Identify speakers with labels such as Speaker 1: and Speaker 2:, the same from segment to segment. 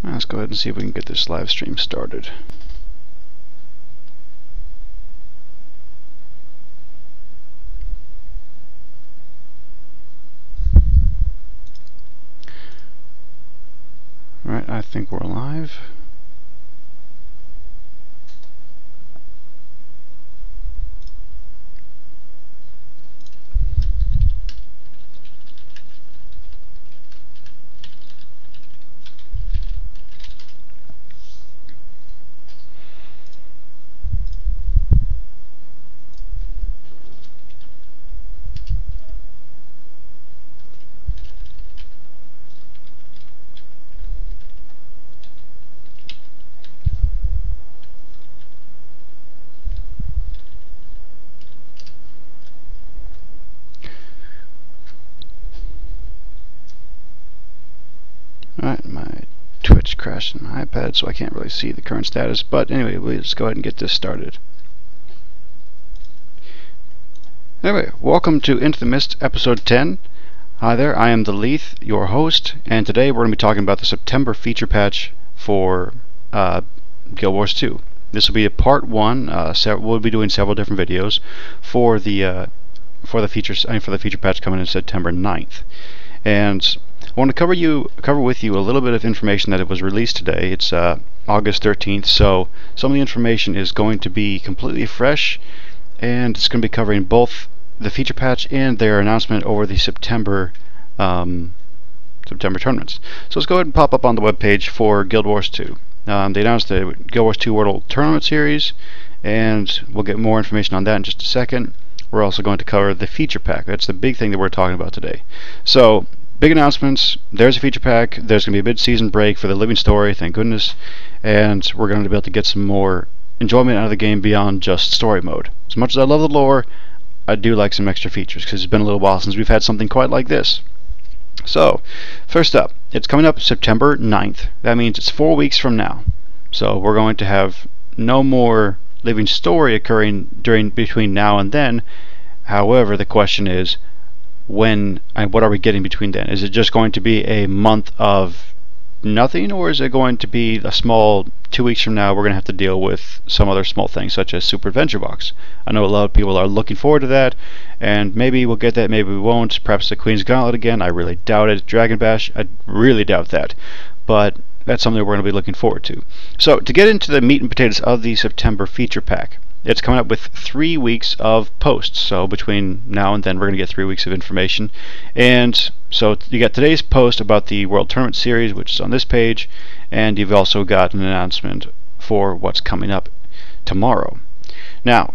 Speaker 1: Let's go ahead and see if we can get this live stream started. Alright, I think we're live. Alright, my Twitch crashed on my iPad, so I can't really see the current status. But anyway, let's go ahead and get this started. Anyway, welcome to Into the Mist, episode 10. Hi there, I am the Lethe, your host, and today we're going to be talking about the September feature patch for Guild Wars 2. This will be a part 1. We'll be doing several different videos for the feature patch coming in September 9th. And I want to cover with you a little bit of information that it was released today. It's August 13th, so some of the information is going to be completely fresh, and it's going to be covering both the feature patch and their announcement over the September tournaments. So let's go ahead and pop up on the webpage for Guild Wars 2. They announced the Guild Wars 2 World Tournament Series, and we'll get more information on that in just a second. We're also going to cover the feature pack. That's the big thing that we're talking about today. So, big announcements. There's a feature pack. There's going to be a mid-season break for the Living Story, thank goodness. And we're going to be able to get some more enjoyment out of the game beyond just story mode. As much as I love the lore, I do like some extra features, because it's been a little while since we've had something quite like this. So, first up, it's coming up September 9th. That means it's 4 weeks from now. So we're going to have no more Living Story occurring between now and then. However, the question is, when and what are we getting between then? Is it just going to be a month of nothing, or is it going to be a small 2 weeks from now we're going to have to deal with some other small things such as Super Adventure Box? I know a lot of people are looking forward to that, and maybe we'll get that, maybe we won't. Perhaps the Queen's Gauntlet again, I really doubt it. Dragon Bash, I really doubt that, but that's something we're going to be looking forward to. So to get into the meat and potatoes of the September feature pack, it's coming up with 3 weeks of posts. So between now and then we're going to get 3 weeks of information. And so you got today's post about the World Tournament Series, which is on this page, and you've also got an announcement for what's coming up tomorrow. Now,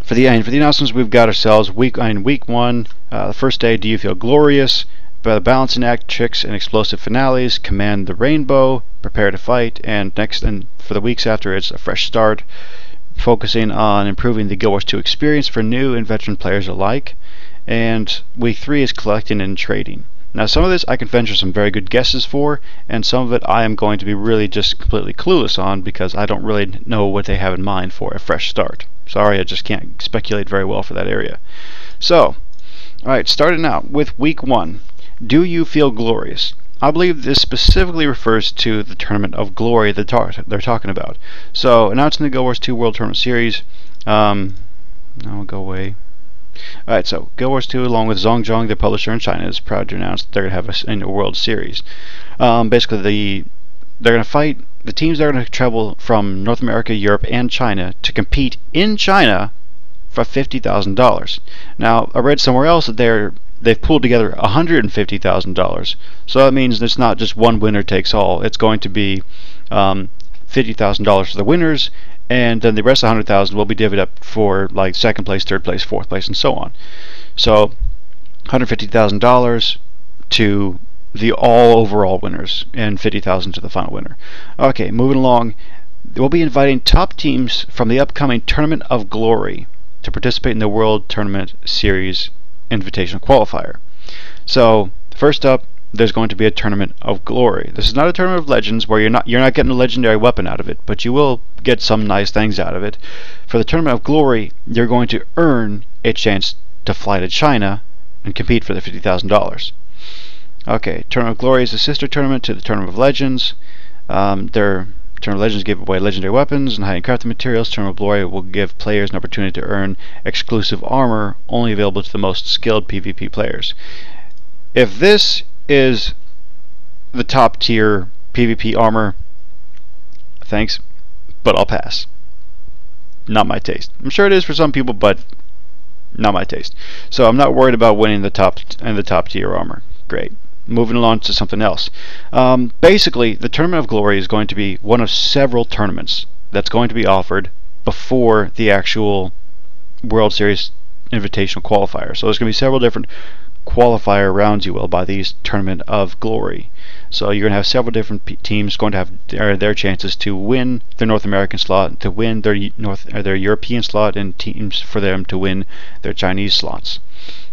Speaker 1: for the announcements, we've got ourselves week 1, the first day, Do You Feel Glorious? The balancing act, tricks and explosive finales, command the rainbow, prepare to fight, and for the weeks after, it's a fresh start, focusing on improving the Guild Wars 2 experience for new and veteran players alike. And week 3 is collecting and trading. Now, some of this I can venture some very good guesses for, and some of it I am going to be really just completely clueless on, because I don't really know what they have in mind for a fresh start. Sorry, I just can't speculate very well for that area. So, alright, starting out with week 1. Do You Feel Glorious? I believe this specifically refers to the Tournament of Glory that they're talking about. So, announcing the Guild Wars 2 World Tournament Series. I'll go away. Alright, so Guild Wars 2, along with Zhongjong, the publisher in China, is proud to announce that they're going to have a World Series. Basically, they're going to fight. The teams that are going to travel from North America, Europe, and China to compete in China for $50,000. Now, I read somewhere else that they've pulled together $150,000. So that means it's not just one winner takes all. It's going to be $50,000 for the winners, and then the rest of $100,000 will be divvied up for like second place, third place, fourth place, and so on. So $150,000 to the all overall winners, and $50,000 to the final winner. Okay, moving along. We'll be inviting top teams from the upcoming Tournament of Glory to participate in the World Tournament Series Invitational Qualifier. So first up, there's going to be a Tournament of Glory. This is not a Tournament of Legends where you're not getting a legendary weapon out of it, but you will get some nice things out of it. For the Tournament of Glory, you're going to earn a chance to fly to China and compete for the $50,000. Okay, Tournament of Glory is a sister tournament to the Tournament of Legends. Their Tournament of Legends give away legendary weapons and high-end crafting materials. Tournament of Glory will give players an opportunity to earn exclusive armor only available to the most skilled PvP players. If this is the top tier PvP armor, thanks, but I'll pass. Not my taste. I'm sure it is for some people, but not my taste. So I'm not worried about winning the top tier armor. Great. Moving along to something else. Basically, the Tournament of Glory is going to be one of several tournaments that's going to be offered before the actual World Series Invitational qualifier. So there's going to be several different qualifier rounds, you will, by these Tournament of Glory. So you're going to have several different teams going to have their chances to win their North American slot, to win their European slot, and teams for them to win their Chinese slots.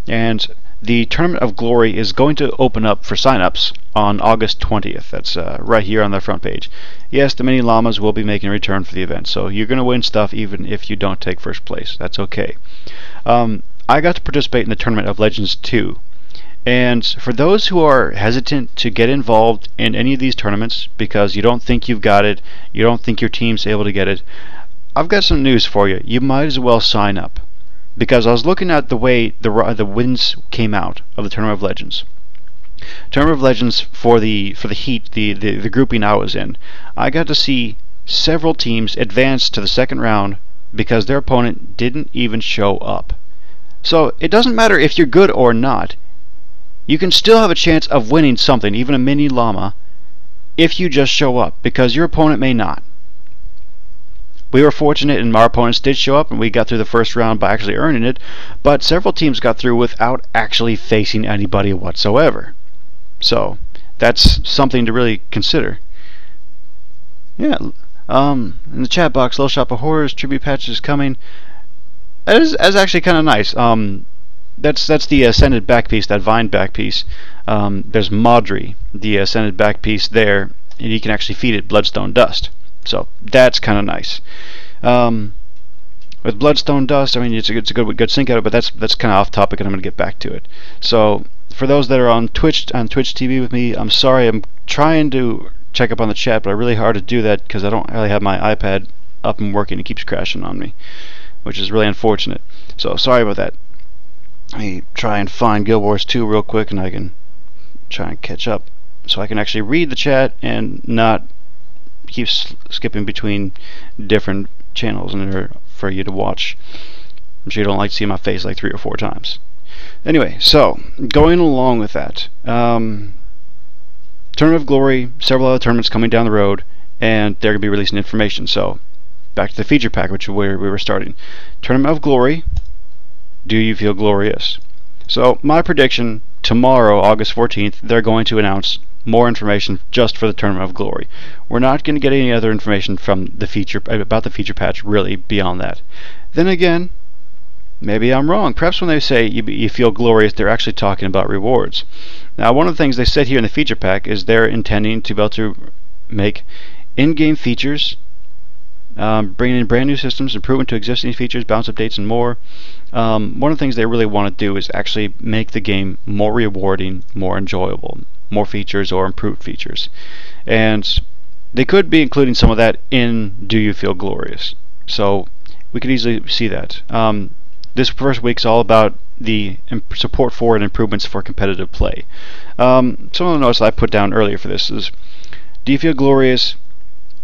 Speaker 1: And the Tournament of Glory is going to open up for signups on August 20th. That's right here on the front page. Yes, the mini llamas will be making a return for the event, so you're going to win stuff even if you don't take first place. That's okay. I got to participate in the Tournament of Legends 2. And for those who are hesitant to get involved in any of these tournaments because you don't think you've got it, you don't think your team's able to get it, I've got some news for you. You might as well sign up. Because I was looking at the way the wins came out of the Tournament of Legends. Tournament of Legends for the Heat, the grouping I was in, I got to see several teams advance to the second round because their opponent didn't even show up. So it doesn't matter if you're good or not. You can still have a chance of winning something, even a mini llama, if you just show up, because your opponent may not. We were fortunate and our opponents did show up and we got through the first round by actually earning it, but several teams got through without actually facing anybody whatsoever. So that's something to really consider. Yeah, in the chat box, Little Shop of Horrors, tribute patch is coming. That's actually kind of nice. That's the Ascended back piece, that Vine back piece. There's Maudry, the Ascended back piece there, and you can actually feed it Bloodstone Dust. So that's kind of nice. With Bloodstone Dust, I mean it's a good sync out of it, but that's kind of off topic, and I'm going to get back to it. So for those that are on Twitch TV with me, I'm sorry. I'm trying to check up on the chat, but it's really hard to do that because I don't really have my iPad up and working. It keeps crashing on me, which is really unfortunate. So sorry about that. Let me try and find Guild Wars 2 real quick, and I can try and catch up, so I can actually read the chat and not keep skipping between different channels in order for you to watch. I'm sure you don't like to see my face like 3 or 4 times. Anyway, so going along with that, Tournament of Glory, several other tournaments coming down the road, and they're going to be releasing information. So back to the feature pack, which is where we were starting. Tournament of Glory, do you feel glorious? So my prediction, tomorrow, August 14th, they're going to announce more information just for the Tournament of Glory. We're not going to get any other information from the feature about the feature patch really beyond that. Then again, maybe I'm wrong. Perhaps when they say you feel glorious, they're actually talking about rewards. Now, one of the things they said here in the feature pack is they're intending to be able to make in-game features, bringing in brand new systems, improvement to existing features, balance updates, and more. One of the things they really want to do is actually make the game more rewarding, more enjoyable, more features or improved features. And they could be including some of that in Do You Feel Glorious? So we could easily see that. This first week's all about the support for and improvements for competitive play. Some of the notes I put down earlier for this is, do you feel glorious?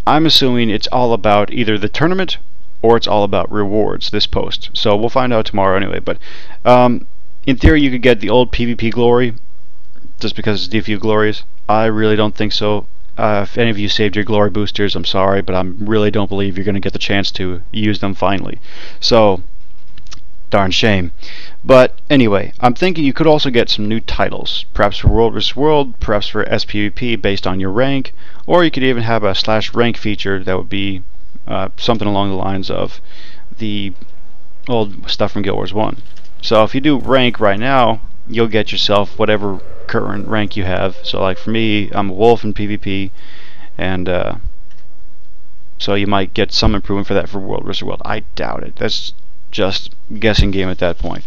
Speaker 1: I'm assuming it's all about either the tournament or it's all about rewards, this post. So we'll find out tomorrow anyway. But in theory, you could get the old PvP glory just because it's Do You Feel Glorious. I really don't think so. If any of you saved your glory boosters, I'm sorry, but I really don't believe you're going to get the chance to use them finally. So, darn shame. But anyway, I'm thinking you could also get some new titles, perhaps for World vs. World, perhaps for SPVP based on your rank, or you could even have a /rank feature that would be something along the lines of the old stuff from Guild Wars 1. So if you do rank right now, you'll get yourself whatever current rank you have. So like for me, I'm a wolf in PvP, and so you might get some improvement for that for World vs. World. I doubt it. That's just guessing game at that point.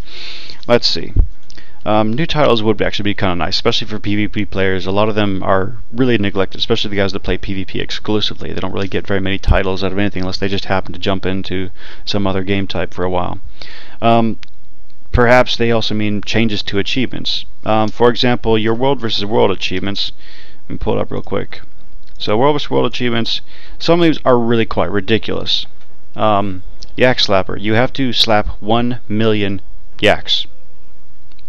Speaker 1: Let's see. New titles would actually be kind of nice, especially for PvP players. A lot of them are really neglected, especially the guys that play PvP exclusively. They don't really get very many titles out of anything unless they just happen to jump into some other game type for a while. Perhaps they also mean changes to achievements. For example, your World vs. World achievements. Let me pull it up real quick. So World vs. World achievements, some of these are really quite ridiculous. Yak Slapper. You have to slap 1 million yaks.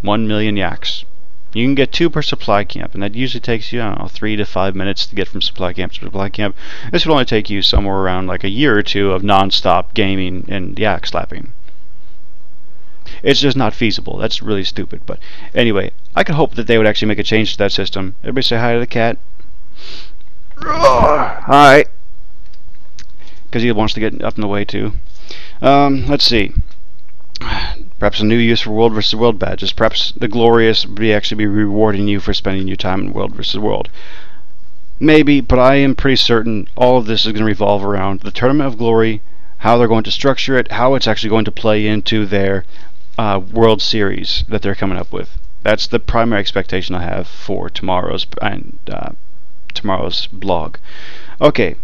Speaker 1: 1 million yaks. You can get 2 per supply camp, and that usually takes you, I don't know, 3 to 5 minutes to get from supply camp to supply camp. This would only take you somewhere around like a year or two of non-stop gaming and yak slapping. It's just not feasible. That's really stupid. But anyway, I could hope that they would actually make a change to that system. Everybody say hi to the cat. Hi. Because he wants to get up in the way too. Let's see. Perhaps a new use for World vs. World badges. Perhaps the Glorious would actually be rewarding you for spending your time in World vs. World. Maybe, but I am pretty certain all of this is going to revolve around the Tournament of Glory, how they're going to structure it, how it's actually going to play into their World Series that they're coming up with. That's the primary expectation I have for tomorrow's blog. Okay,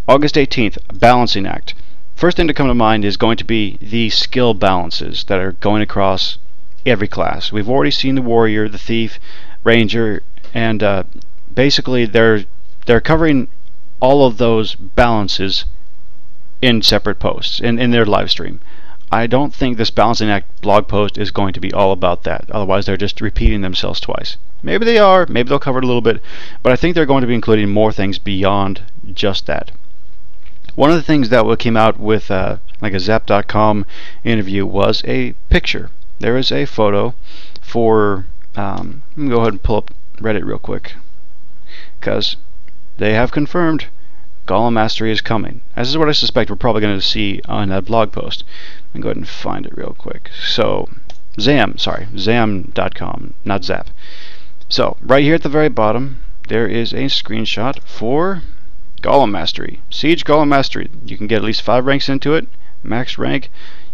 Speaker 1: August 18th, Balancing Act. First thing to come to mind is going to be the skill balances that are going across every class. We've already seen the Warrior, the Thief, Ranger, and basically they're covering all of those balances in separate posts in their live stream. I don't think this Balancing Act blog post is going to be all about that. Otherwise, they're just repeating themselves twice. Maybe they are. Maybe they'll cover it a little bit. But I think they're going to be including more things beyond just that. One of the things that came out with like a Zap.com interview was a picture. There is a photo for... let me go ahead and pull up Reddit real quick, because they have confirmed Golem Mastery is coming. This is what I suspect we're probably going to see on that blog post. Let me go ahead and find it real quick. So, Zam.com, not Zap. So, right here at the very bottom, there is a screenshot for Golem Mastery. Siege Golem Mastery. You can get at least 5 ranks into it, max rank.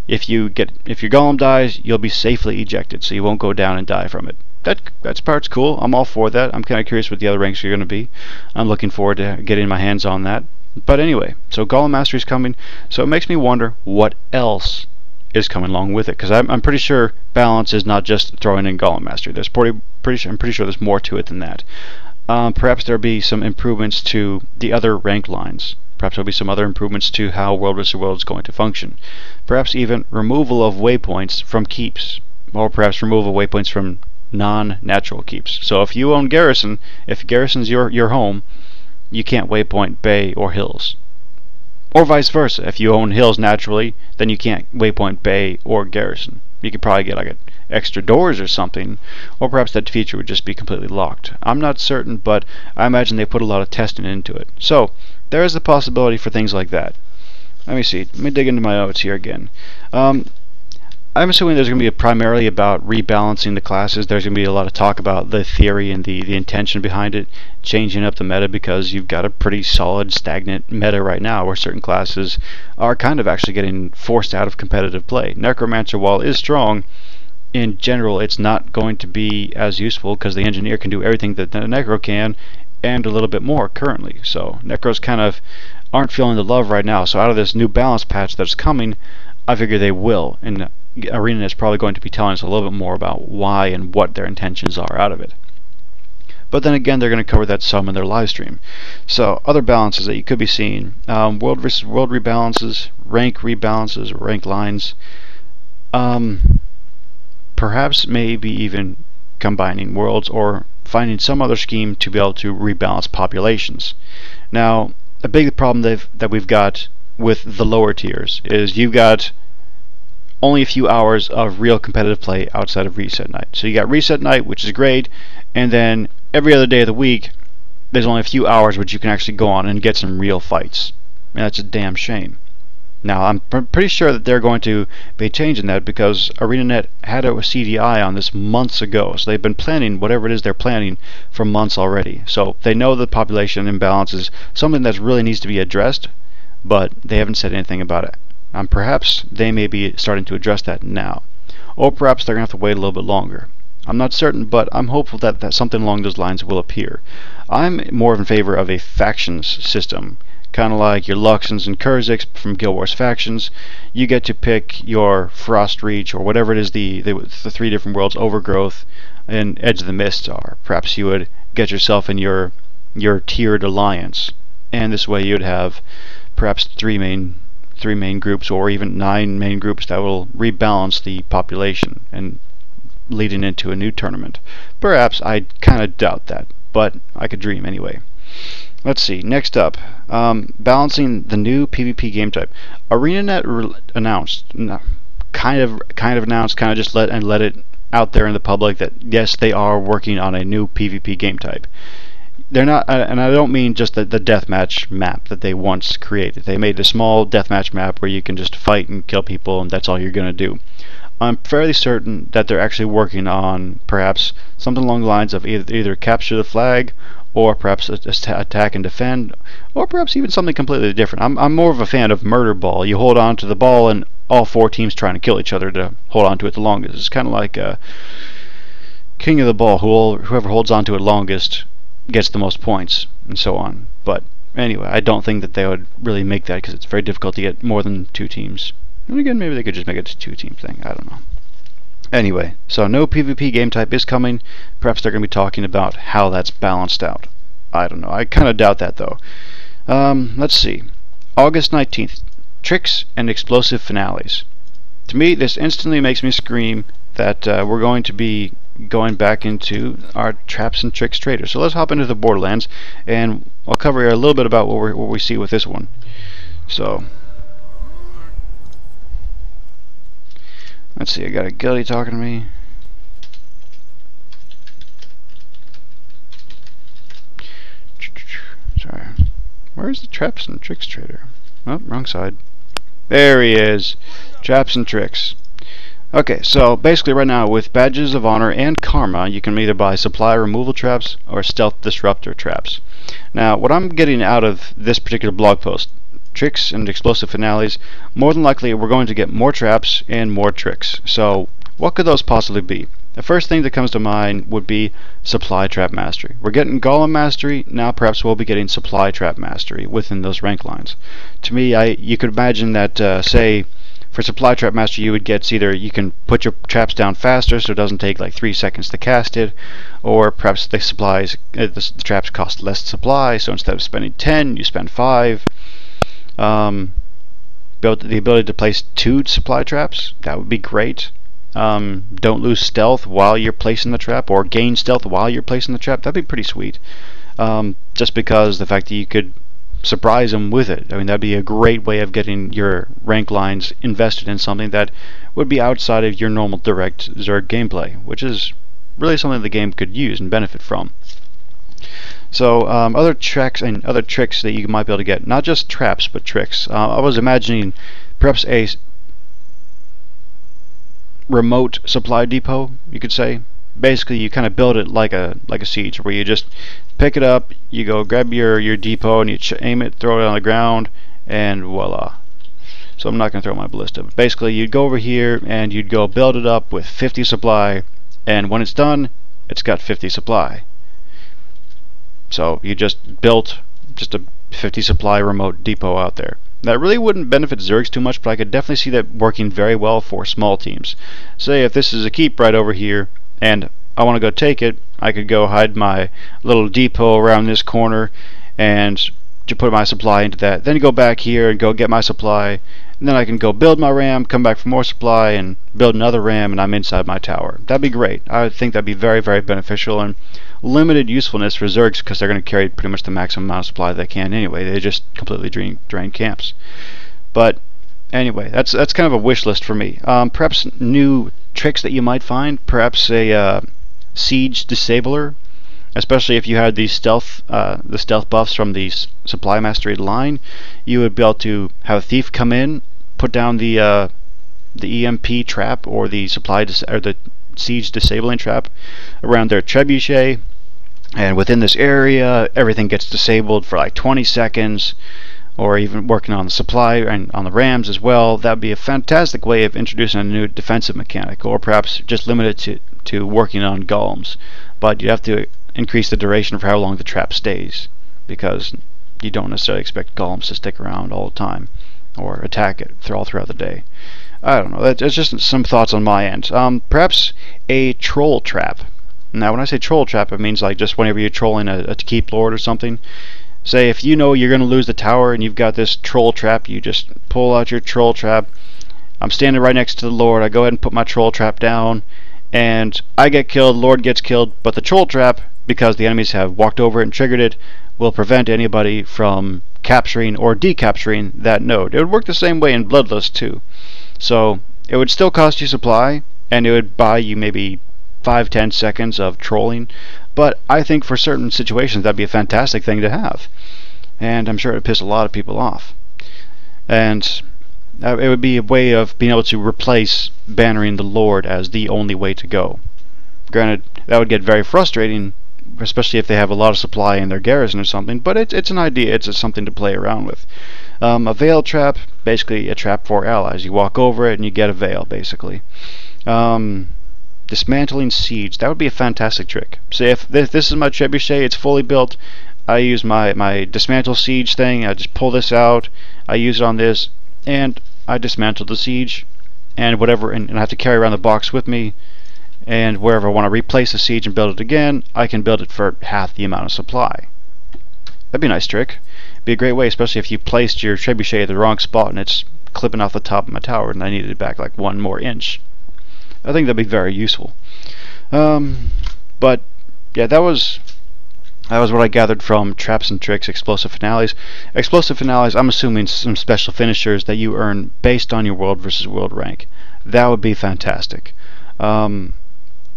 Speaker 1: If your Golem dies, you'll be safely ejected, so you won't go down and die from it. That part's cool. I'm all for that. I'm kind of curious what the other ranks are going to be. I'm looking forward to getting my hands on that. But anyway, so Golem Mastery is coming. So it makes me wonder what else is coming along with it, because I'm pretty sure balance is not just throwing in Golem Mastery. I'm pretty sure there's more to it than that. Perhaps there'll be some improvements to the other rank lines. Perhaps there'll be some other improvements to how World vs. World is going to function. Perhaps even removal of waypoints from keeps, or perhaps removal of waypoints from non-natural keeps. So if you own Garrison, if Garrison's your home, you can't waypoint Bay or Hills. Or vice versa. If you own Hills naturally, then you can't waypoint Bay or Garrison. You could probably get like extra doors or something, or perhaps that feature would just be completely locked. I'm not certain, but I imagine they put a lot of testing into it. So there is a possibility for things like that. Let me see. Let me dig into my notes here again. I'm assuming there's going to be primarily about rebalancing the classes. There's going to be a lot of talk about the theory and the intention behind it, changing up the meta, because you've got a pretty solid stagnant meta right now where certain classes are kind of actually getting forced out of competitive play. Necromancer, while is strong, in general it's not going to be as useful because the Engineer can do everything that the Necro can and a little bit more currently. So Necros kind of aren't feeling the love right now. So out of this new balance patch that's coming, I figure they will, and ArenaNet is probably going to be telling us a little bit more about why and what their intentions are out of it. But then again, they're going to cover that some in their live stream. So other balances that you could be seeing: World vs. World rebalances, rank rebalances, rank lines. Perhaps maybe even combining worlds or finding some other scheme to be able to rebalance populations. Now, a big problem that we've got with the lower tiers is you've got only a few hours of real competitive play outside of reset night. So you got reset night, which is great, and then every other day of the week there's only a few hours which you can actually go on and get some real fights. And that's a damn shame. Now I'm pretty sure that they're going to be changing that, because ArenaNet had a CDI on this months ago. So they've been planning whatever it is they're planning for months already. So they know the population imbalance is something that really needs to be addressed, but they haven't said anything about it. Perhaps they may be starting to address that now, or perhaps they're going to have to wait a little bit longer. I'm not certain, but I'm hopeful that something along those lines will appear. I'm more in favor of a factions system, kind of like your Luxons and Kurziks from Guild Wars factions. You get to pick your Frost Reach, or whatever it is the 3 different worlds, Overgrowth and Edge of the Mist are. Perhaps you would get yourself in your tiered alliance, and this way you'd have perhaps three main groups, or even 9 main groups that will rebalance the population and leading into a new tournament. Perhaps. I kind of doubt that, but I could dream anyway. Let's see. Next up, balancing the new PvP game type. ArenaNet announced, kind of announced, kind of just let it out there in the public that yes, they are working on a new PvP game type. They're not, and I don't mean just the deathmatch map that they once created. They made a small deathmatch map where you can just fight and kill people, and that's all you're going to do. I'm fairly certain that they're actually working on perhaps something along the lines of either capture the flag, or perhaps attack and defend, or perhaps even something completely different. I'm more of a fan of murder ball. You hold on to the ball, and all 4 teams trying to kill each other to hold on to it the longest. It's kind of like king of the ball. Whoever holds on to it longest gets the most points, and so on. But anyway, I don't think that they would really make that, because it's very difficult to get more than 2 teams. And again, maybe they could just make it a 2-team thing. I don't know. Anyway, so no PvP game type is coming. Perhaps they're going to be talking about how that's balanced out. I don't know. I kind of doubt that, though. Let's see. August 19th. Tricks and explosive finales. To me, this instantly makes me scream that we're going to be going back into our traps and tricks trader. So let's hop into the Borderlands, and I'll cover here a little bit about what we see with this one. So let's see, I got a guilty talking to me. Sorry. Where's the traps and tricks trader? Oh, wrong side. There he is. Traps and tricks. Okay, so basically right now with Badges of Honor and Karma, you can either buy supply removal traps or stealth disruptor traps. Now, what I'm getting out of this particular blog post, tricks and explosive finales, more than likely we're going to get more traps and more tricks. So what could those possibly be? The first thing that comes to mind would be supply trap mastery. We're getting Golem mastery, now perhaps we'll be getting supply trap mastery within those rank lines. To me, you could imagine that, say, for supply trap mastery, you would get either you can put your traps down faster so it doesn't take like 3 seconds to cast it, or perhaps the traps cost less supply, so instead of spending 10, you spend 5. The ability to place 2 supply traps, that would be great. Don't lose stealth while you're placing the trap, or gain stealth while you're placing the trap. That'd be pretty sweet. Just because the fact that you could surprise them with it. I mean, that'd be a great way of getting your rank lines invested in something that would be outside of your normal direct Zerg gameplay, which is really something the game could use and benefit from. So other tricks and other tricks that you might be able to get, not just traps but tricks. I was imagining perhaps a remote supply depot, you could say. Basically, you kind of build it like a siege, where you just pick it up, you go grab your depot, and you aim it, throw it on the ground, and voila. So I'm not going to throw my ballista. But basically, you'd go over here and you'd go build it up with 50 supply, and when it's done, it's got 50 supply. So you just built just a 50 supply remote depot out there. That really wouldn't benefit Zergs too much, but I could definitely see that working very well for small teams. Say if this is a keep right over here, and I want to go take it, I could go hide my little depot around this corner and to put my supply into that. Then go back here and go get my supply, and then I can go build my ram, come back for more supply, and build another ram, and I'm inside my tower. That'd be great. I would think that'd be very, very beneficial and limited usefulness for Zergs, because they're going to carry pretty much the maximum amount of supply they can anyway. They just completely drain camps. But anyway, that's kind of a wish list for me. Perhaps new tricks that you might find. Perhaps a siege disabler, especially if you had these the stealth buffs from the supply mastery line. You would be able to have a thief come in, put down the EMP trap, or the the siege disabling trap around their trebuchet, and within this area everything gets disabled for like 20 seconds. or even working on the supply and on the rams as well, that would be a fantastic way of introducing a new defensive mechanic, or perhaps just limit it to working on golems. But you have to increase the duration for how long the trap stays, because you don't necessarily expect golems to stick around all the time or attack it throughout the day. I don't know. That's just some thoughts on my end. Perhaps a troll trap. Now, when I say troll trap, it means like just whenever you're trolling a keep lord or something. Say if you know you're going to lose the tower and you've got this troll trap, you just pull out your troll trap. I'm standing right next to the lord. I go ahead and put my troll trap down, and I get killed, lord gets killed, but the troll trap, because the enemies have walked over it and triggered it, will prevent anybody from capturing or decapturing that node. It would work the same way in Bloodlust too. So it would still cost you supply, and it would buy you maybe 5-10 seconds of trolling, but I think for certain situations that'd be a fantastic thing to have, and I'm sure it would piss a lot of people off. And it would be a way of being able to replace bannering the Lord as the only way to go. Granted, that would get very frustrating, especially if they have a lot of supply in their garrison or something, but it's an idea, it's something to play around with. A veil trap, basically a trap for allies. You walk over it and you get a veil, basically. Dismantling siege, that would be a fantastic trick. Say if this is my trebuchet, it's fully built, I use my dismantle siege thing, I just pull this out, I use it on this, and I dismantle the siege, and whatever, and I have to carry around the box with me, and wherever I want to replace the siege and build it again, I can build it for half the amount of supply. That'd be a nice trick. Be a great way, especially if you placed your trebuchet at the wrong spot and it's clipping off the top of my tower and I needed it back like 1 more inch. I think that'd be very useful. But yeah, that was what I gathered from Traps and Tricks Explosive Finales. Explosive Finales, I'm assuming some special finishers that you earn based on your world versus world rank. That would be fantastic. I'm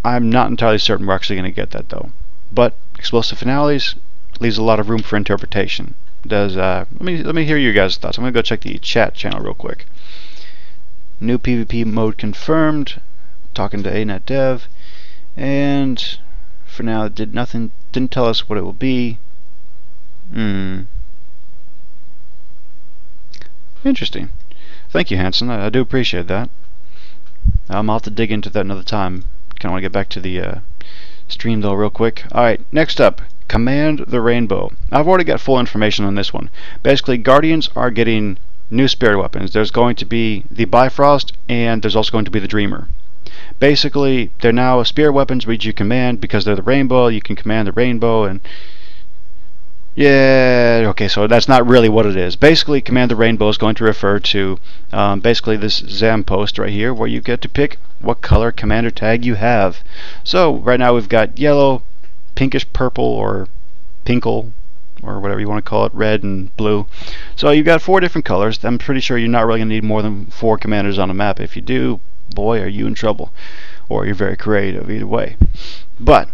Speaker 1: not entirely certain we're actually going to get that though. But Explosive Finales leaves a lot of room for interpretation. Does let me hear your guys' thoughts. I'm gonna go check the chat channel real quick. New PvP mode confirmed. Talking to ANet Dev, and for now it didn't tell us what it will be. Interesting. Thank you, Hanson. I do appreciate that. I'll have to dig into that another time. Kinda wanna get back to the stream though real quick. Alright, next up, Command the Rainbow. I've already got full information on this one. Basically, Guardians are getting new spirit weapons. There's going to be the Bifrost, and there's also going to be the Dreamer. Basically, they're now spirit weapons which you command because they're the rainbow. You can command the rainbow, and yeah, okay, so that's not really what it is. Basically, Command the Rainbow is going to refer to basically this Zam post right here, where you get to pick what color commander tag you have. So right now we've got yellow, pinkish purple, or pinkle, or whatever you want to call it, red and blue. So you've got 4 different colors. I'm pretty sure you're not really going to need more than 4 commanders on a map. If you do, boy, are you in trouble, or you're very creative, either way. But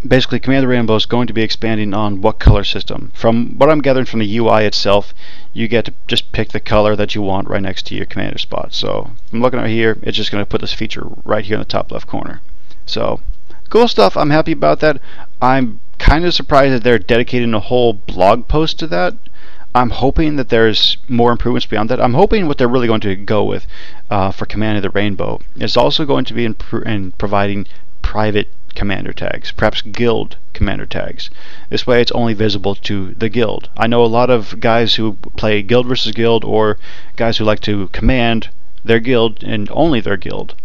Speaker 1: basically, Command the Rainbow is going to be expanding on what color system. From what I'm gathering from the UI itself, you get to just pick the color that you want right next to your commander spot. So I'm looking at here, it's just going to put this feature right here in the top left corner. So cool stuff. I'm happy about that. I'm kind of surprised that they're dedicating a whole blog post to that. I'm hoping that there's more improvements beyond that. I'm hoping what they're really going to go with for Command of the Rainbow is also going to be in providing private commander tags, perhaps guild commander tags. This way it's only visible to the guild. I know a lot of guys who play guild versus guild, or guys who like to command their guild and only their guild,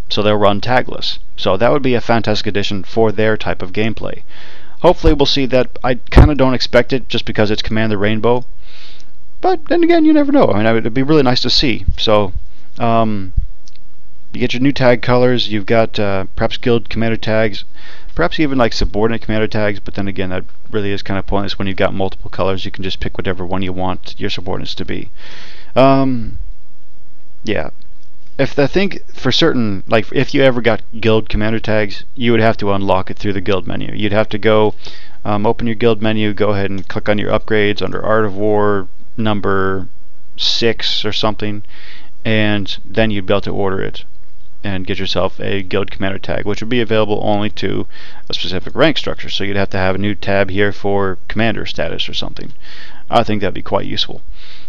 Speaker 1: so they'll run tagless. So that would be a fantastic addition for their type of gameplay. Hopefully we'll see that. I kind of don't expect it just because it's Command the Rainbow, but then again, you never know. I mean, it'd be really nice to see. So you get your new tag colors. You've got perhaps guild commander tags, perhaps even like subordinate commander tags, but then again, that really is kind of pointless when you've got multiple colors. You can just pick whatever one you want your subordinates to be. Yeah. I think for certain, like if you ever got guild commander tags, you would have to unlock it through the guild menu. You'd have to go open your guild menu, go ahead and click on your upgrades under Art of War number 6 or something, and then you'd be able to order it and get yourself a guild commander tag, which would be available only to a specific rank structure. So you'd have to have a new tab here for commander status or something. I think that'd be quite useful.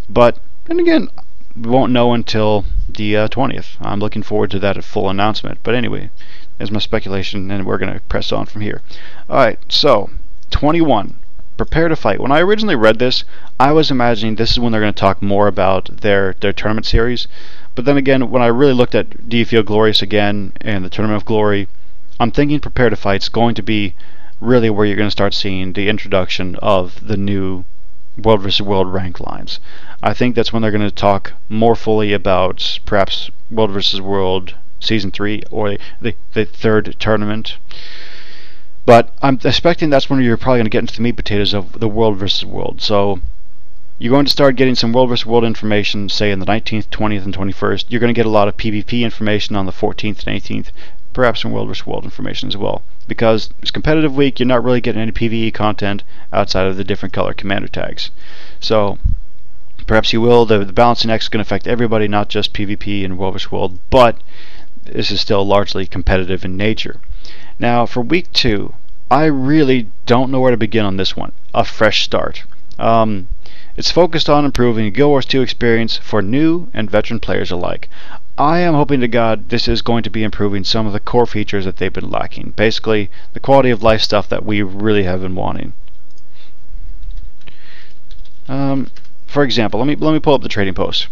Speaker 1: But then again, we won't know until the 20th. I'm looking forward to that full announcement. But anyway, there's my speculation, and we're going to press on from here. Alright, so 21. Prepare to fight. When I originally read this, I was imagining this is when they're going to talk more about their tournament series. But then again, when I really looked at Do You Feel Glorious Again and the Tournament of Glory, I'm thinking Prepare to Fight's going to be really where you're going to start seeing the introduction of the new World vs. World rank lines. I think that's when they're going to talk more fully about perhaps World vs. World Season 3 or the third tournament. But I'm expecting that's when you're probably going to get into the meat potatoes of the World vs. World. So you're going to start getting some World vs. World information, say, on the 19th, 20th, and 21st. You're going to get a lot of PvP information on the 14th and 18th, perhaps some World vs. World information as well. Because it's competitive week, you're not really getting any PvE content outside of the different color commander tags. So perhaps you will. The balancing X is going to affect everybody, not just PvP and World vs. World, but this is still largely competitive in nature. Now for week 2, I really don't know where to begin on this one. A fresh start. It's focused on improving Guild Wars 2 experience for new and veteran players alike. I am hoping to God this is going to be improving some of the core features that they've been lacking. Basically, the quality of life stuff that we really have been wanting. For example, let me pull up the trading post.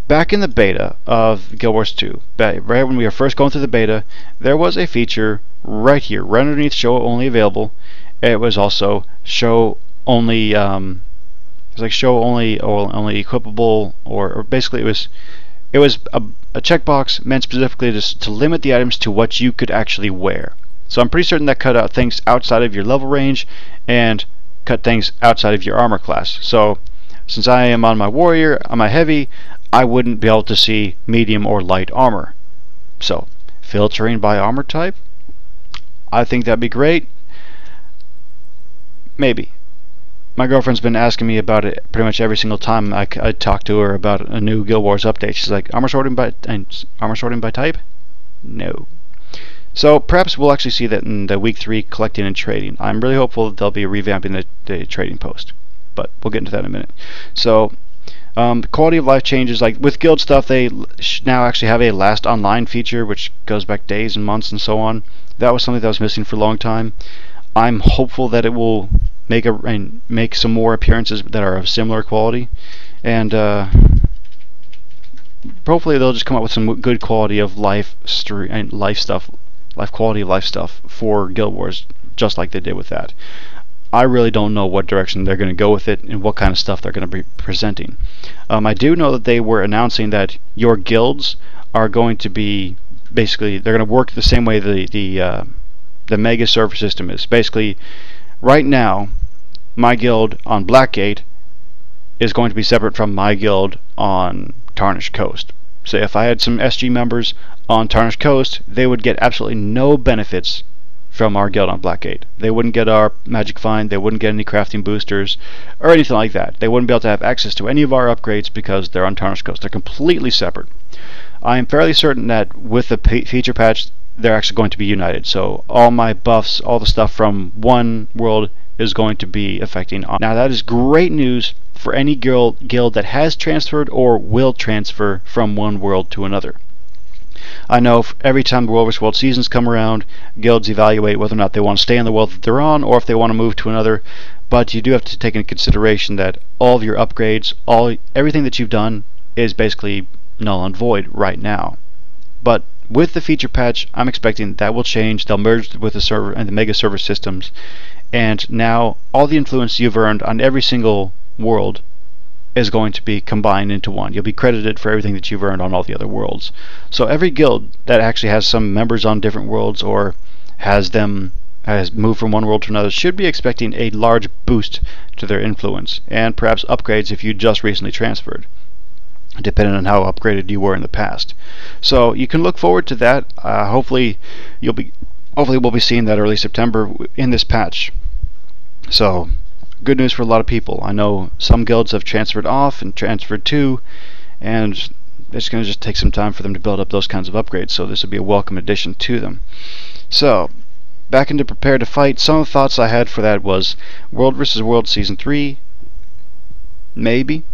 Speaker 1: Back in the beta of Guild Wars 2, right when we were first going through the beta, there was a feature right here, right underneath Show Only Available. It was also Show Only. It's like Show Only or Only Equipable, or basically it was a checkbox meant specifically to limit the items to what you could actually wear. So I'm pretty certain that cut out things outside of your level range and cut things outside of your armor class. So since I am on my warrior, on my heavy, I wouldn't be able to see medium or light armor. So filtering by armor type, I think that'd be great. Maybe. My girlfriend's been asking me about it pretty much every single time I talk to her about a new Guild Wars update. She's like, armor sorting by type? No. So perhaps we'll actually see that in the week 3 collecting and trading. I'm really hopeful that they'll be revamping the trading post, but we'll get into that in a minute. So the quality of life changes, like with guild stuff, they now actually have a last online feature, which goes back days and months and so on. That was something that was missing for a long time. I'm hopeful that it will make some more appearances that are of similar quality, and hopefully they'll just come up with some good quality of life quality of life stuff for Guild Wars, just like they did with that. I really don't know what direction they're going to go with it and what kind of stuff they're going to be presenting. I do know that they were announcing that your guilds are going to be basically, they're going to work the same way the mega server system is. Basically, right now, my guild on Blackgate is going to be separate from my guild on Tarnished Coast. So if I had some SG members on Tarnished Coast, they would get absolutely no benefits from our guild on Blackgate. They wouldn't get our magic find, they wouldn't get any crafting boosters, or anything like that. They wouldn't be able to have access to any of our upgrades because they're on Tarnished Coast. They're completely separate. I am fairly certain that with the feature patch, they're actually going to be united. So all my buffs, all the stuff from one world is going to be affecting on. Now that is great news for any guild that has transferred or will transfer from one world to another. I know every time the World vs. World seasons come around, guilds evaluate whether or not they want to stay in the world that they're on or if they want to move to another, but you do have to take into consideration that all of your upgrades, everything that you've done is basically null and void right now. But with the feature patch, I'm expecting that will change. They'll merge with the server and the mega server systems, and now all the influence you've earned on every single world is going to be combined into one. You'll be credited for everything that you've earned on all the other worlds. So every guild that actually has some members on different worlds or has moved from one world to another should be expecting a large boost to their influence, and perhaps upgrades if you just recently transferred, depending on how upgraded you were in the past. So you can look forward to that. Hopefully we'll be seeing that early September in this patch. So good news for a lot of people. I know some guilds have transferred off and transferred to, and it's going to just take some time for them to build up those kinds of upgrades, so this would be a welcome addition to them. So back into Prepare to Fight. Some of the thoughts I had for that was World vs. World Season 3, Maybe.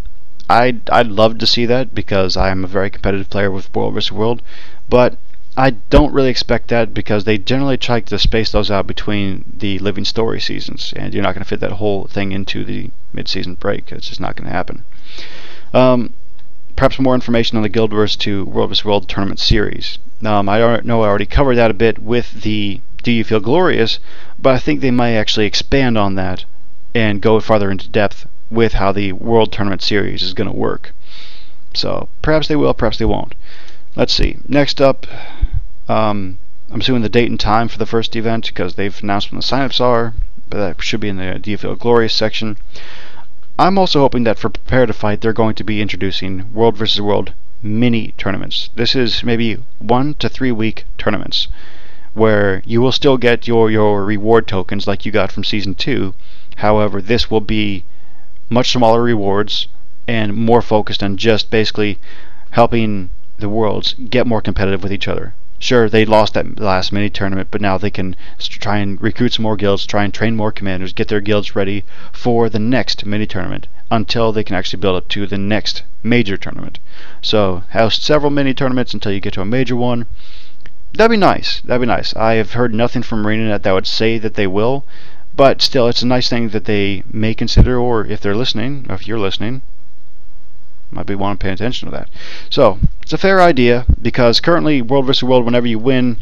Speaker 1: I'd love to see that because I'm a very competitive player with World vs. World, but I don't really expect that because they generally try to space those out between the Living Story seasons, and you're not going to fit that whole thing into the mid-season break. It's just not going to happen. Perhaps more information on the Guild Wars 2 World vs. World Tournament Series. I know I already covered that a bit with the Do You Feel Glorious, but I think they might actually expand on that and go farther into depth with how the World Tournament Series is going to work. So perhaps they will, perhaps they won't. Let's see. Next up, I'm assuming the date and time for the first event because they've announced when the signups are, but that should be in the Do You Feel Glorious section. I'm also hoping that for Prepare to Fight, they're going to be introducing World vs. World mini tournaments. This is maybe 1 to 3 week tournaments where you will still get your reward tokens like you got from Season 2. However, this will be much smaller rewards and more focused on just basically helping the worlds get more competitive with each other. Sure, they lost that last mini tournament, but now they can try and recruit some more guilds, try and train more commanders, get their guilds ready for the next mini tournament until they can actually build up to the next major tournament. So have several mini tournaments until you get to a major one. That'd be nice. That'd be nice. I have heard nothing from ArenaNet that would say that they will, but still, it's a nice thing that they may consider, or if they're listening, or if you're listening, might be wanting to pay attention to that. So it's a fair idea because currently World vs. World, whenever you win,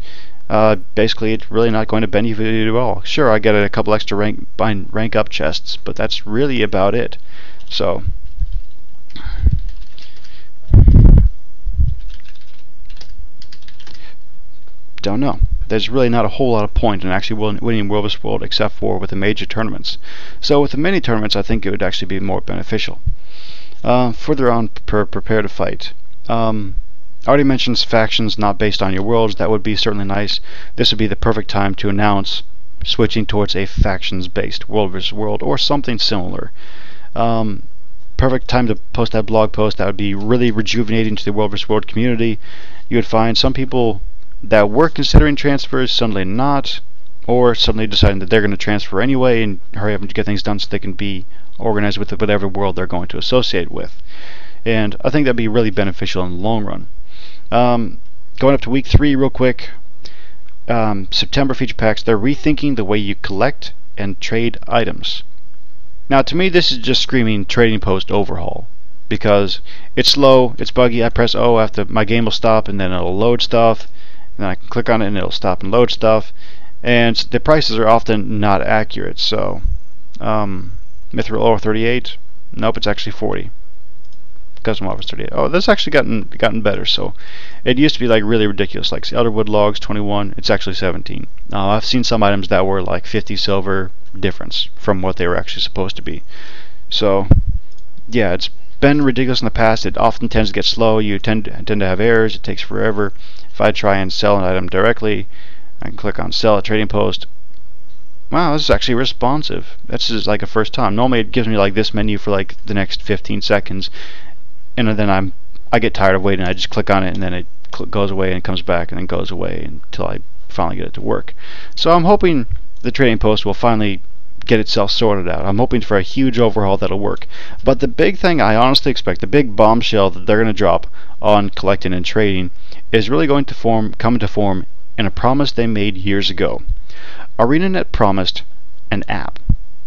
Speaker 1: basically it's really not going to benefit you at all. Sure, I get a couple extra rank up chests, but that's really about it. So don't know. There's really not a whole lot of point in actually winning World vs. World except for with the major tournaments. So with the mini tournaments, I think it would actually be more beneficial. Further on, Prepare to Fight. I already mentioned factions not based on your worlds. That would be certainly nice. This would be the perfect time to announce switching towards a factions-based World vs. World or something similar. Perfect time to post that blog post. That would be really rejuvenating to the World vs. World community. You would find some people that were considering transfers suddenly not, or suddenly deciding that they're going to transfer anyway and hurry up and get things done so they can be organized with whatever world they're going to associate with. And I think that'd be really beneficial in the long run. Going up to week 3 real quick. September feature packs. They're rethinking the way you collect and trade items. Now to me this is just screaming trading post overhaul because it's slow, it's buggy. I press O after my game will stop and then it'll load stuff, and then I can click on it and it'll stop and load stuff, and the prices are often not accurate. So Mithril ore 38. Nope, it's actually 40. Custom offers 38. Oh, that's actually gotten better. So it used to be like really ridiculous, like Elderwood logs 21. It's actually 17. I've seen some items that were like 50 silver difference from what they were actually supposed to be. So yeah, it's been ridiculous in the past. It often tends to get slow. You tend to have errors. It takes forever. If I try and sell an item directly, I can click on sell at trading post. Wow, this is actually responsive. This is like a first time. Normally it gives me like this menu for like the next 15 seconds, and then I get tired of waiting. I just click on it and then it goes away and comes back and then goes away until I finally get it to work. So I'm hoping the trading post will finally get itself sorted out. I'm hoping for a huge overhaul that'll work. But the big thing I honestly expect, the big bombshell that they're going to drop on collecting and trading, is really going to come into form in a promise they made years ago. ArenaNet promised an app,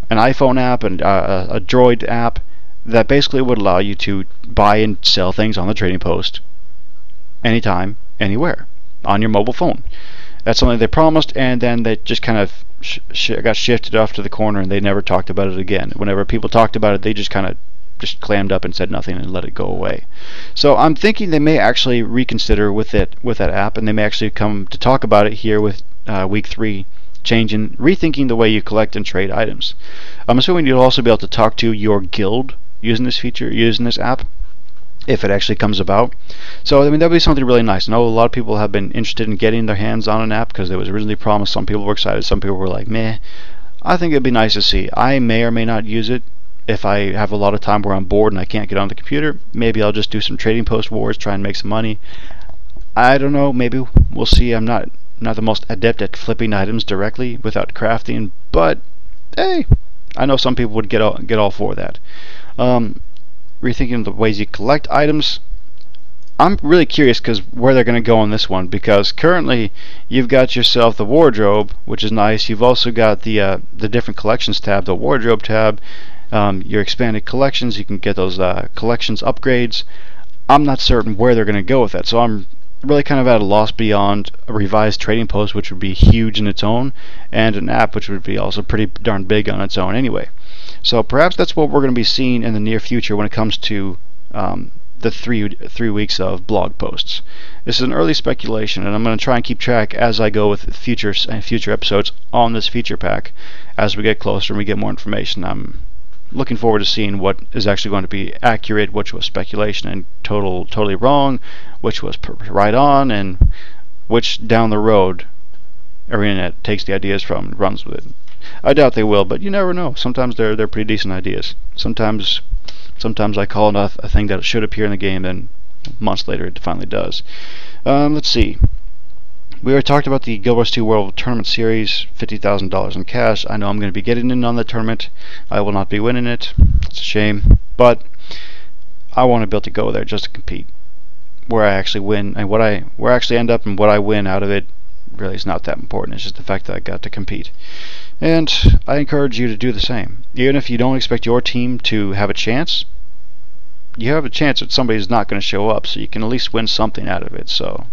Speaker 1: an iPhone app and a Droid app that basically would allow you to buy and sell things on the trading post anytime, anywhere, on your mobile phone. That's something they promised, and then they just kind of got shifted off to the corner, and they never talked about it again. Whenever people talked about it, they just kind of just clammed up and said nothing and let it go away. So I'm thinking they may actually reconsider with that app, and they may actually come to talk about it here with week 3, rethinking the way you collect and trade items. I'm assuming you'll also be able to talk to your guild using this feature, using this app, if it actually comes about. So I mean, that'll be something really nice. I know a lot of people have been interested in getting their hands on an app because it was originally promised. Some people were excited, some people were like, meh. I think it'd be nice to see. I may or may not use it. If I have a lot of time where I'm bored and I can't get on the computer, maybe I'll just do some trading post wars, try and make some money. I don't know, maybe we'll see. I'm not the most adept at flipping items directly without crafting, but hey, I know some people would get all for that. rethinking the ways you collect items. I'm really curious because where they're going to go on this one, because currently you've got yourself the wardrobe, which is nice. You've also got the different collections tab, the wardrobe tab, your expanded collections. You can get those collections upgrades. I'm not certain where they're going to go with that, so I'm really kind of at a loss beyond a revised trading post, which would be huge in its own, and an app, which would be also pretty darn big on its own anyway. So perhaps that's what we're going to be seeing in the near future when it comes to the three weeks of blog posts. This is an early speculation, and I'm going to try and keep track as I go with future episodes on this feature pack as we get closer and we get more information. I'm looking forward to seeing what is actually going to be accurate, which was speculation and totally wrong, which was right on, and which down the road ArenaNet takes the ideas from and runs with it. I doubt they will, but you never know. Sometimes they're pretty decent ideas. Sometimes I call it a thing that should appear in the game, and months later it finally does. Let's see. We already talked about the Guild Wars 2 World Tournament Series, $50,000 in cash. I know I'm going to be getting in on the tournament. I will not be winning it. It's a shame, but I want to be able to go there just to compete. Where I actually win and where I actually end up and what I win out of it really is not that important. It's just the fact that I got to compete. And I encourage you to do the same. Even if you don't expect your team to have a chance, you have a chance that somebody's not going to show up, so you can at least win something out of it. So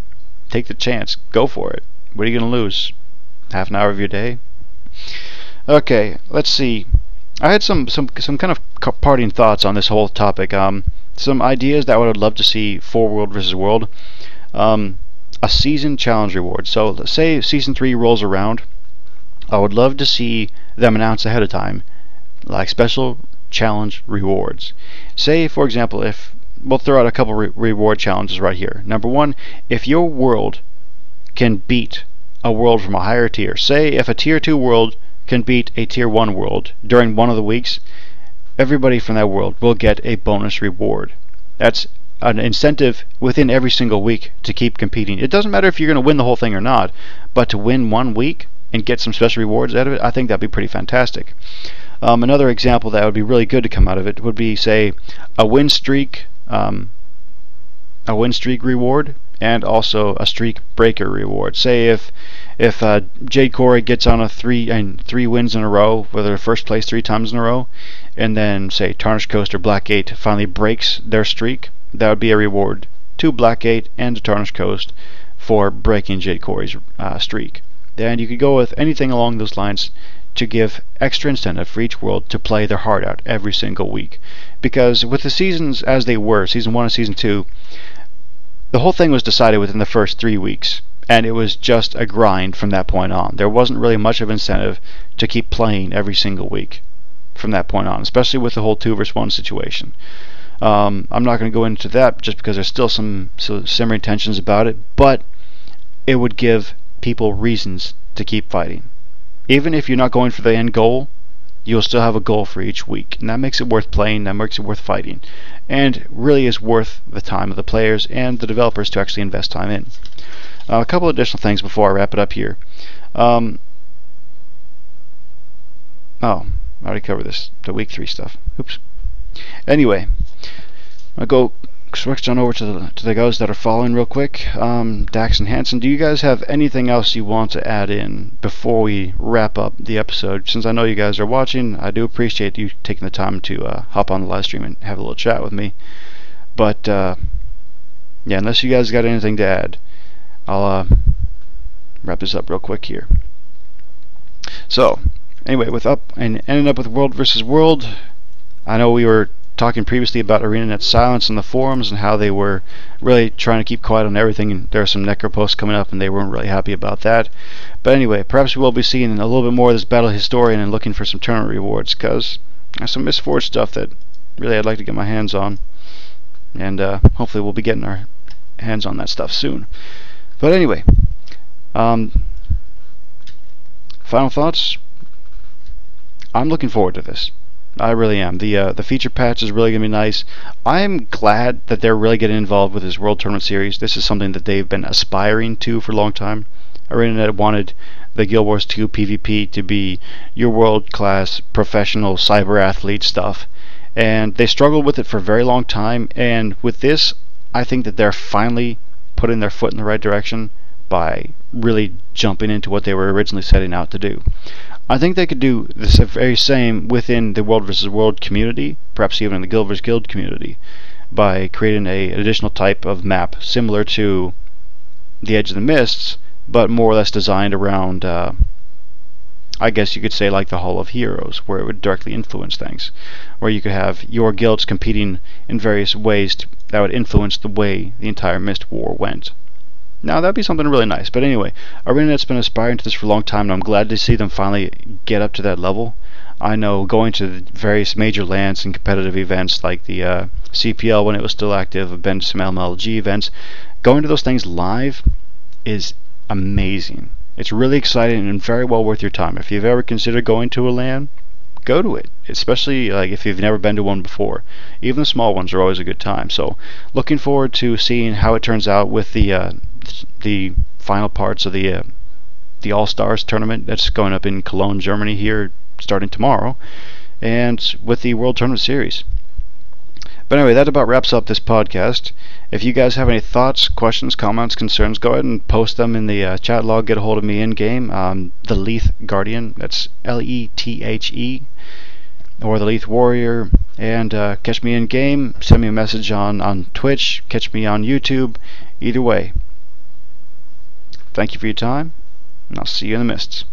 Speaker 1: take the chance. Go for it. What are you going to lose? Half an hour of your day? Okay, let's see. I had some kind of parting thoughts on this whole topic. Some ideas that I would love to see for World vs. World. A season challenge reward. So let's say Season 3 rolls around. I would love to see them announce ahead of time, like special challenge rewards. Say, for example, if we'll throw out a couple reward challenges right here. Number one, if your world can beat a world from a higher tier. Say, if a Tier 2 world can beat a Tier 1 world during one of the weeks, everybody from that world will get a bonus reward. That's an incentive within every single week to keep competing. It doesn't matter if you're going to win the whole thing or not, but to win one week and get some special rewards out of it, I think that'd be pretty fantastic. Another example that would be really good to come out of it would be, say, a win streak reward, and also a streak breaker reward. Say if Jade Corey gets on three wins in a row, whether first place 3 times in a row, and then say Tarnished Coast or Blackgate finally breaks their streak, that would be a reward to Blackgate and to Tarnished Coast for breaking Jade Corey's streak. And you could go with anything along those lines to give extra incentive for each world to play their heart out every single week. Because with the seasons as they were, Season 1 and Season 2, the whole thing was decided within the first 3 weeks, and it was just a grind from that point on. There wasn't really much of incentive to keep playing every single week from that point on, especially with the whole 2 vs. 1 situation. I'm not going to go into that just because there's still some simmering tensions about it, but it would give people reasons to keep fighting. Even if you're not going for the end goal, you'll still have a goal for each week, and that makes it worth playing, that makes it worth fighting, and really is worth the time of the players and the developers to actually invest time in. A couple additional things before I wrap it up here. I already covered this, the week 3 stuff. Oops. Anyway, I'll go switch on over to the guys that are following real quick. Dax and Hanson, do you guys have anything else you want to add in before we wrap up the episode? Since I know you guys are watching, I do appreciate you taking the time to hop on the live stream and have a little chat with me. But yeah, unless you guys got anything to add, I'll wrap this up real quick here. So anyway, ending up with World vs. World, I know we were talking previously about ArenaNet's silence in the forums and how they were really trying to keep quiet on everything, and there are some necro posts coming up and they weren't really happy about that. But anyway, perhaps we will be seeing a little bit more of this Battle Historian and looking for some tournament rewards, because there's some Mistforged stuff that really I'd like to get my hands on, and hopefully we'll be getting our hands on that stuff soon. But anyway, final thoughts. I'm looking forward to this. I really am. The feature patch is really going to be nice. I'm glad that they're really getting involved with this World Tournament Series. This is something that they've been aspiring to for a long time. ArenaNet wanted the Guild Wars 2 PvP to be your world-class professional cyber athlete stuff, and they struggled with it for a very long time. And with this, I think that they're finally putting their foot in the right direction by really jumping into what they were originally setting out to do. I think they could do the very same within the World vs. World community, perhaps even in the Guild vs. Guild community, by creating an additional type of map similar to the Edge of the Mists, but more or less designed around, I guess you could say, like the Hall of Heroes, where it would directly influence things, where you could have your guilds competing in various ways that would influence the way the entire Mist War went. Now that'd be something really nice. But anyway, ArenaNet's been aspiring to this for a long time, and I'm glad to see them finally get up to that level. I know going to the various major LANs and competitive events like the CPL when it was still active, I've been to some MLG events. Going to those things live is amazing. It's really exciting and very well worth your time. If you've ever considered going to a LAN, go to it, especially like if you've never been to one before. Even the small ones are always a good time. So looking forward to seeing how it turns out with the final parts of the All-Stars tournament that's going up in Cologne, Germany here starting tomorrow, and with the World Tournament Series. But anyway, that about wraps up this podcast. If you guys have any thoughts, questions, comments, concerns, go ahead and post them in the chat log. Get a hold of me in game, the Lethe Guardian. That's Lethe, or the Lethe Warrior. And catch me in game. Send me a message on Twitch. Catch me on YouTube. Either way. Thank you for your time, and I'll see you in the mists.